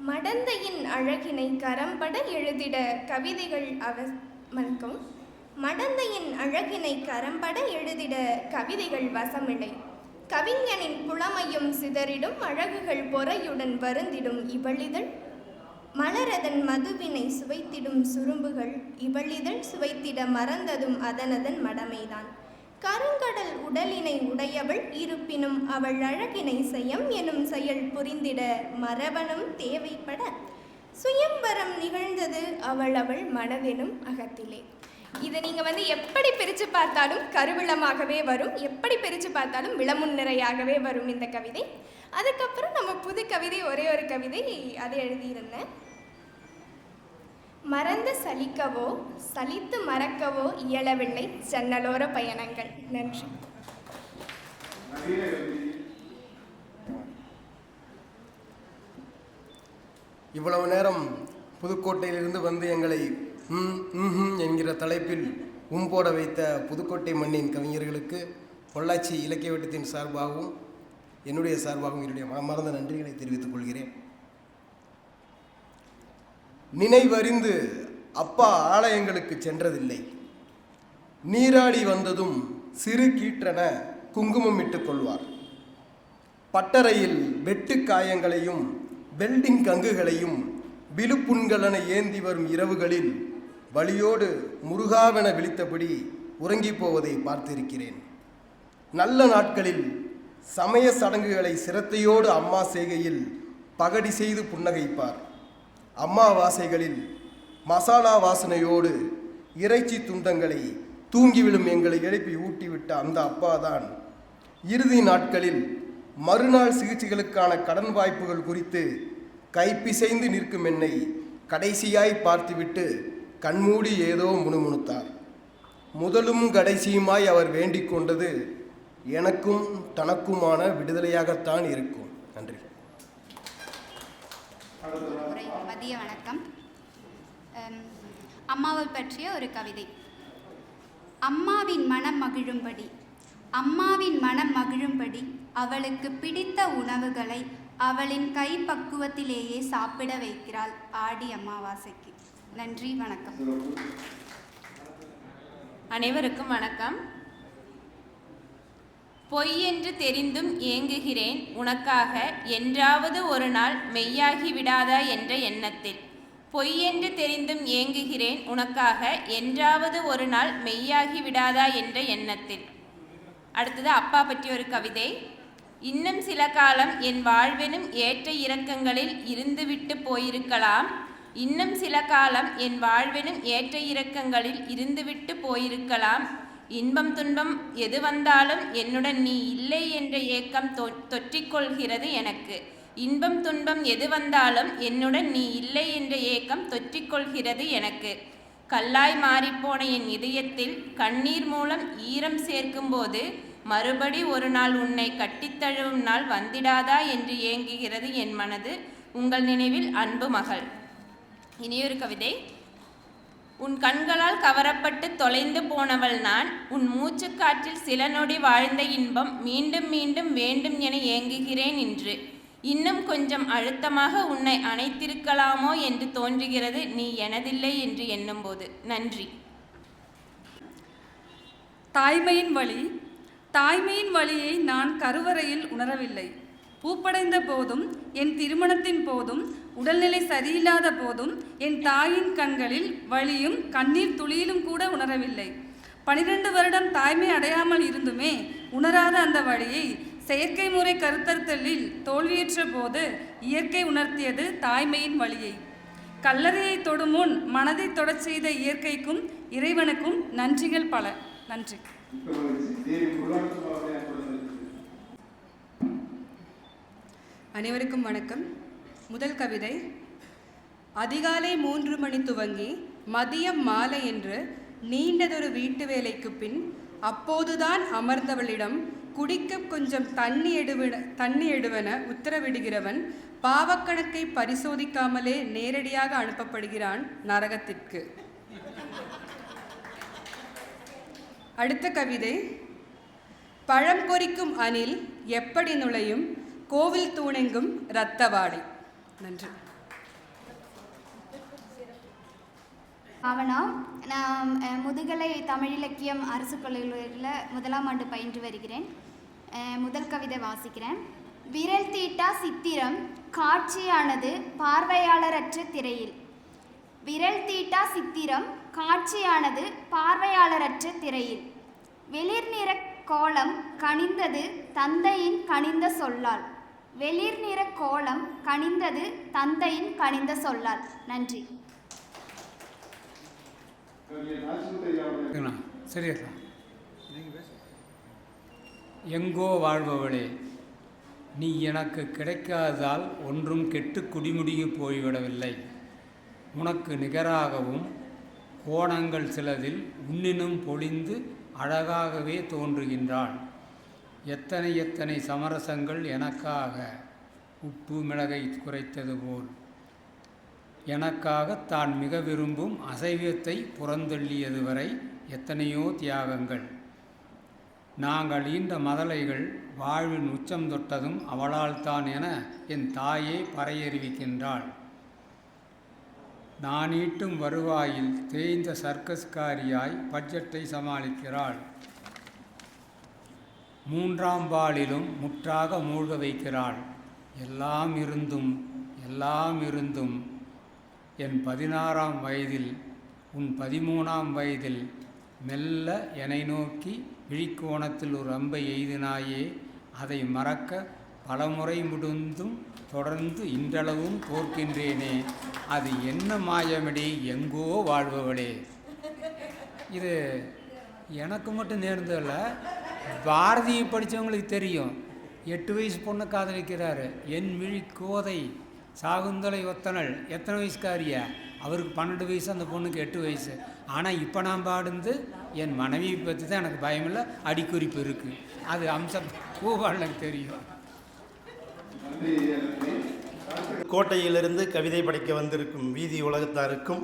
மடந்தையின் அழகினை கரம்பட எழுதிட கவிதைகள் மடந்தையின் அழகினை கரம்பட எழுதிட கவிதைகள் வசமில்லை. கவிஞனின் புலமையும் சிதறிடும் அழகுகள் பொறையுடன் வருந்திடும் இவளிதழ் மலரதன் மதுவினை சுவைத்திடும் சுரும்புகள் இவளிதழ் சுவைத்திட மறந்ததும் அதனதன் மடமைதான். கருங்கடல் உடலினை உடையவள் இருப்பினும் அவள் அழகினை செயம் எனும் செயல் புரிந்திட மரபணும் தேவைப்பட சுயம்பரம் நிகழ்ந்தது அவள் மனவெனும் அகத்திலே. இதை நீங்கள் எப்படி பிரித்து பார்த்தாலும் கருவிளமாகவே வரும், எப்படி பிரித்து பார்த்தாலும் விளமுன்னிறையாகவே வரும் இந்த கவிதை. அதுக்கப்புறம் நம்ம புது கவிதை ஒரே ஒரு கவிதை அதை எழுதியிருந்தேன். மறந்து சலிக்கவோ சலித்து மறக்கவோ இயலவில்லை ஜன்னலோர பயணங்கள். நன்றி. இவ்வளவு நேரம் புதுக்கோட்டையிலிருந்து வந்து எங்களை என்கிற தலைப்பில் போட வைத்த புதுக்கோட்டை மண்ணின் கவிஞர்களுக்கு பொள்ளாச்சி இலக்கிய வட்டத்தின் சார்பாகவும் என்னுடைய சார்பாகவும் என்னுடைய மனமார்ந்த நன்றிகளை தெரிவித்துக் கொள்கிறேன். நினைவறிந்து அப்பா ஆலயங்களுக்கு சென்றதில்லை. நீராடி வந்ததும் சிறு கீற்றென குங்குமம் இட்டுக் கொள்வார். பட்டறையில் வெட்டு காயங்களையும் வெல்டிங் கங்குகளையும் விழுப்புண்களென ஏந்தி வரும் இரவுகளில் வலியோடு முருகாவென விழித்தபடி உறங்கி போவதை பார்த்திருக்கிறேன். நல்ல நாட்களில் சமய சடங்குகளை சிரத்தையோடு அம்மா செய்கையில் பகடி செய்து புன்னகைப்பார். அம்மாவாசைகளில் மசாலா வாசனையோடு இறைச்சி துண்டங்களை தூங்கி விழும் எங்களை எழுப்பி ஊட்டிவிட்ட அந்த அப்பாதான் இறுதி நாட்களில் மறுநாள் சிகிச்சைகளுக்கான கடன் வாய்ப்புகள் குறித்து கைப்பிசைந்து நிற்கும் என்னை கடைசியாய் பார்த்துவிட்டு கண்மூடி ஏதோ முணுமுணுத்தார். முதலும் கடைசியுமாய் அவர் வேண்டிக் கொண்டது எனக்கும் தனக்குமான விடுதலையாகத்தான் இருக்கும். நன்றி. மதிய வணக்கம். அம்மாவை பற்றிய ஒரு கவிதை. அம்மாவின் மனம் மகிழும்படி அம்மாவின் மனம் மகிழும்படி அவளுக்கு பிடித்த உணவுகளை அவளின் கை பக்குவத்திலேயே சாப்பிட வைக்கிறாள் ஆடி அமாவாசைக்கு. நன்றி, வணக்கம். அனைவருக்கும் வணக்கம். பொய் என்று தெரிந்தும் ஏங்குகிறேன் உனக்காக என்றாவது ஒரு நாள் மெய்யாகி விடாதா என்ற எண்ணத்தில். பொய் என்று தெரிந்தும் ஏங்குகிறேன் உனக்காக என்றாவது ஒரு நாள் மெய்யாகி விடாதா என்ற எண்ணத்தில். அடுத்தது அப்பா பற்றி ஒரு கவிதை. இன்னும் சில காலம் என் வாழ்வெனும் ஏற்ற இறக்கங்களில் இருந்துவிட்டு போயிருக்கலாம். இன்னும் சில காலம் என் வாழ்வெனும் ஏற்ற இறக்கங்களில் இருந்துவிட்டு போயிருக்கலாம். இன்பம் துன்பம் எது வந்தாலும் என்னுடன் நீ இல்லை என்ற ஏக்கம் தொற்றிக்கொள்கிறது எனக்கு. இன்பம் துன்பம் எது வந்தாலும் என்னுடன் நீ இல்லை என்ற ஏக்கம் தொற்றிக்கொள்கிறது எனக்கு. கல்லாய் மாறிப்போன என் இதயத்தில் கண்ணீர் மூலம் ஈரம் சேர்க்கும்போது மறுபடி ஒரு நாள் உன்னை கட்டித்தழுவும் நாள் வந்திடாதா என்று ஏங்குகிறது என் மனது. உங்கள் நினைவில் அன்பு மகள். இனியொரு கவிதை. உன் கண்களால் கவரப்பட்டு தொலைந்து போனவள் நான். உன் மூச்சுக்காற்றில் சில நொடி வாழ்ந்த இன்பம் மீண்டும் மீண்டும் வேண்டும் என ஏங்குகிறேன் இன்று. இன்னும் கொஞ்சம் அழுத்தமாக உன்னை அணைத்திருக்கலாமோ என்று தோன்றுகிறது நீ எனதில்லை என்று எண்ணும்போது. நன்றி. தாய்மையின் வழி. தாய்மையின் வழியை நான் கருவறையில் உணரவில்லை. பூப்படைந்த போதும் என் திருமணத்தின் போதும் உடல்நிலை சரியில்லாத போதும் என் தாயின் கண்களில் வலியும் கண்ணீர் துளியிலும் கூட உணரவில்லை. 12 வருடம் தாய்மை அடையாமல் இருந்துமே உணராத அந்த வழியை செயற்கை முறை கருத்தறுத்தலில் தோல்வியற்ற போது இயற்கை உணர்த்தியது தாய்மையின் வழியை. கல்லறையை தொடும் முன் மனதை தொடச் செய்த இயற்கைக்கும் இறைவனுக்கும் நன்றிகள் பல. நன்றி. அனைவருக்கும் வணக்கம். முதல் கவிதை. அதிகாலை 3 மணி துவங்கி மதியம் மாலை என்று நீண்டதொரு வீட்டு வேலைக்கு பின் அப்போதுதான் அமர்ந்தவளிடம் குடிக்க கொஞ்சம் தண்ணி எடுவன உத்தரவிடுகிறவன் பாவக்கணக்கை பரிசோதிக்காமலே நேரடியாக அனுப்பப்படுகிறான் நரகத்திற்கு. அடுத்த கவிதை. பழம் பொறிக்கும் அணில் எப்படி நுழையும் கோவில் தூணெங்கும் இரத்தவாடை. நன்றி. ஆவணா, நான் முதுகலை தமிழ் இலக்கியம் அரசு கல்லூரியில் 1ஆம் ஆண்டு பயின்று வருகிறேன். முதல் கவிதை வாசிக்கிறேன். விரல் தீட்டா சித்திரம் காட்சியானது பார்வையாளரற்ற திரையில். விரல் தீட்டா சித்திரம் காட்சியானது பார்வையாளரற்ற திரையில். வெளிர் நிற கோலம் கனிந்தது தந்தையின் கனிந்த சொல்லால். வெளிர் நிற கோலம் கனிந்தது தந்தையின் கனிந்த சொல்லால். நன்றி. சரி, எங்கோ வாழ்பவளே, நீ எனக்கு கிடைக்காததால் ஒன்றும் கெட்டு குடிமுடிகி போய்விடவில்லை. உனக்கு நிகராகவும் கோணங்கள் சிலதில் உன்னினும் பொழிந்து அழகாகவே தோன்றுகின்றாள். எத்தனை எத்தனை சமரசங்கள் எனக்காக உப்பு மிளகை குறைத்தது போல் எனக்காக தான் மிக விரும்பும் அசைவத்தை புறந்தள்ளியது வரை எத்தனையோ தியாகங்கள். நாங்கள் ஈன்ற மதலைகள் வாழ்வின் உச்சம் தொட்டதும் அவளால் தான் என என் தாயே பறையறிவிக்கின்றாள். நான் ஈட்டும் வருவாயில் தேய்ந்த சர்க்கஸ்காரியாய் பட்ஜெட்டை சமாளிக்கிறாள். 3ஆம் பாலிலும் முற்றாக மூழ்க வைக்கிறாள். எல்லாம் இருந்தும் என் 16ஆம் வயதில் உன் 13ஆம் வயதில் மெல்ல என்னை நோக்கி விழிக்கோணத்தில் ஒரு அம்பை எய்தினாயே, அதை மறக்க பலமுறை முடிந்தும் தொடர்ந்து இன்றளவும் தோற்கின்றேனே, அது என்ன மாயமடி எங்கோ வாழ்பவளே. இது எனக்கு மட்டும் நேர்ந்ததில்ல, பாரதியை படித்தவங்களுக்கு தெரியும். 8 வயசு பொண்ணை காதலிக்கிறாரு. என் விழி கோதை சாகுந்தலை ஒத்தனள் எத்தனை வயசுக்காரியா? அவருக்கு 12 வயசு, அந்த பொண்ணுக்கு 8 வயசு. ஆனால் இப்போ நான் பாடுந்து என் மனைவியை பற்றி தான் எனக்கு பயமில்லை, அடிக்குறிப்பு இருக்குது. அது அம்சம் பூவாளுக்கு தெரியும். கோட்டையிலிருந்து கவிதை படைக்க வந்திருக்கும் வீதி உலகத்தாருக்கும்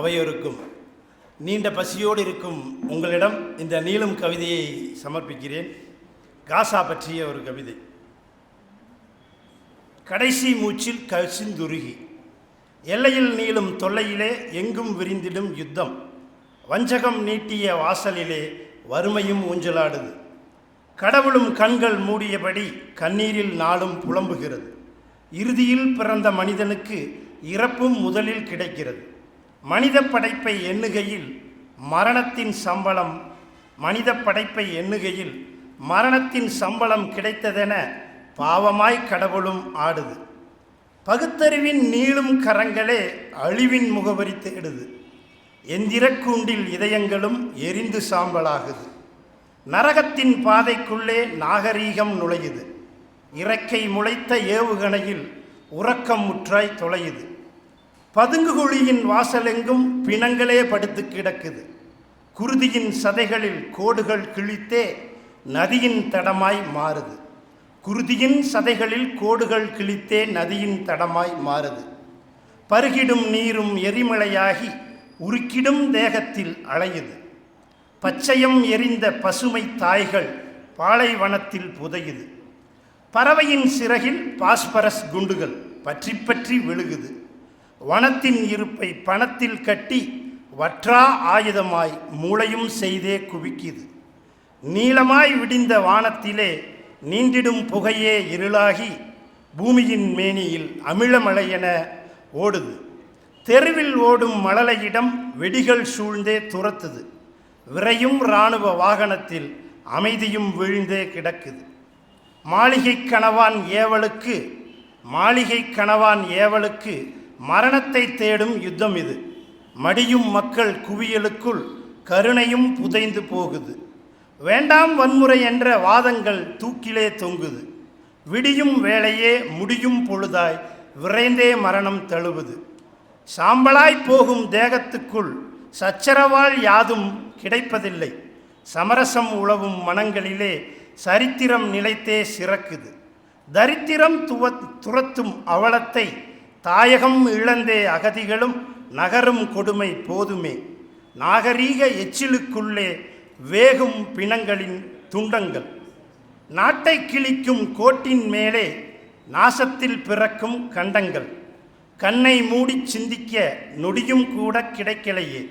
அவையோருக்கும் நீண்ட பசியோடு இருக்கும் உங்களிடம் இந்த நீளும் கவிதையை சமர்ப்பிக்கிறேன். காசா பற்றிய ஒரு கவிதை. கடைசி மூச்சில் கசிந்துருகி எல்லையில் நீளும் தொல்லையிலே எங்கும் விரிந்திடும் யுத்தம். வஞ்சகம் நீட்டிய வாசலிலே வறுமையும் ஊஞ்சலாடுது. கடவுளும் கண்கள் மூடியபடி கண்ணீரில் நாளும் புலம்புகிறது. இறுதியில் பிறந்த மனிதனுக்கு இறப்பும் முதலில் கிடைக்கிறது. மனித படைப்பை எண்ணுகையில் மரணத்தின் சம்பளம் கிடைத்ததென பாவமாய் கடவுளும் ஆடுது. பகுத்தறிவின் நீளும் கரங்களே அழிவின் முகவரி தேடுது. எந்திரக்கூண்டில் இதயங்களும் எரிந்து சாம்பலாகுது. நரகத்தின் பாதைக்குள்ளே நாகரீகம் நுழையுது. இறக்கை முளைத்த ஏவுகணையில் உறக்கம் முற்றாய் தொலையுது. பதுங்குகுழியின் வாசலெங்கும் பிணங்களே படுத்து கிடக்குது. குருதியின் சதைகளில் கோடுகள் கிழித்தே நதியின் தடமாய் மாறுது. பருகிடும் நீரும் எரிமலையாகி உருக்கிடும் தேகத்தில் அலையுது. பச்சையம் எரிந்த பசுமை தாய்கள் பாலைவனத்தில் புதையுது. பறவையின் சிறகில் பாஸ்பரஸ் குண்டுகள் பற்றி பற்றி விழுகுது. வனத்தின் இருப்பை பணத்தில் கட்டி வற்றா ஆயுதமாய் மூளையும் செய்தே குவிக்குது. நீளமாய் விடிந்த வானத்திலே நீண்டிடும் புகையே இருளாகி பூமியின் மேனியில் அமிழமலையென ஓடுது. தெருவில் ஓடும் மழலையிடம் வெடிகள் சூழ்ந்தே துரத்துது. விரையும் இராணுவ வாகனத்தில் அமைதியும் வீழ்ந்தே கிடக்குது. மாளிகை கணவான் ஏவலுக்கு மரணத்தை தேடும் யுத்தம் இது. மடியும் மக்கள் குவியலுக்குள் கருணையும் புதைந்து போகுது. வேண்டாம் வன்முறை என்ற வாதங்கள் தூக்கிலே தொங்குது. விடியும் வேளையே முடியும் பொழுதாய் விரைந்தே மரணம் தழுவுது. சாம்பலாய் போகும் தேகத்துக்குள் சச்சரவால் யாதும் கிடைப்பதில்லை. சமரசம் உழவும் மனங்களிலே சரித்திரம் நிலைத்தே சிறக்குது. தரித்திரம் துரத்தும் அவலத்தை தாயகம் இழந்தே அகதிகளும் நகரும் கொடுமை போதுமே. நாகரீக எச்சிலுக்குள்ளே வேகும் பிணங்களின் துண்டங்கள். நாட்டை கிழிக்கும் கோட்டின் மேலே நாசத்தில் பிறக்கும் கண்டங்கள். கண்ணை மூடி சிந்திக்க நொடியும் கூட கிடைக்கலையே.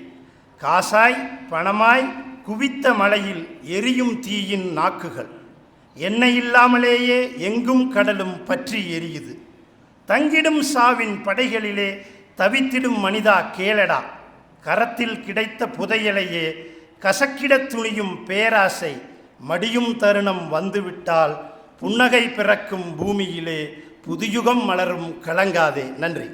காசாய் பணமாய் குவித்த மலையில் எரியும் தீயின் நாக்குகள். எண்ணெய் இல்லாமலேயே எங்கும் கடலும் பற்றி எரியுது. தங்கிடும் சாவின் படைகளிலே தவித்திடும் மனிதா கேளடா. கரத்தில் கிடைத்த புதையலையே கசக்கிடத் துணியும் பேராசை. மடியும் தருணம் வந்துவிட்டால் புன்னகை பிறக்கும் பூமியிலே புதுயுகம் மலரும் கலங்காதே. நன்றி.